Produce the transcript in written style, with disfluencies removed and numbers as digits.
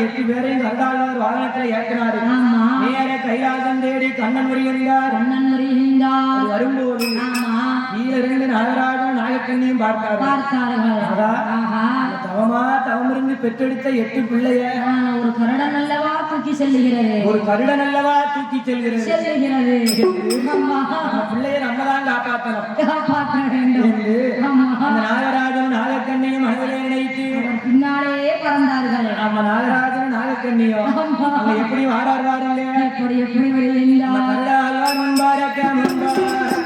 8 பேரையும் கருடாழ்வார் வாகனத்துல ஏற்றினாரு. நேர கைலாசம் தேடி கண்ணன் வருகின்றார். வரும்போது கீழிருந்து நாகராஜன் நாகக்கண்ணியும் பார்த்தார்கள். தவமா தவமிருந்து பெற்றெடுத்த 8 பிள்ளைய ஒரு கருடன் அல்லவா தூக்கி செல்லுகிறது. பிள்ளைய நம்ம தான் காப்பாற்ற வேண்டும். அந்த நாகராஜன் நாகக்கண்ணியும் மனதிலே நினைத்து பின்னாலே பறந்தார்கள். நம்ம நாகராஜன் நாகக்கண்ணியும் எப்படி வாரார் எப்படி வருகின்றார். முன்பாரக்க முன்பார்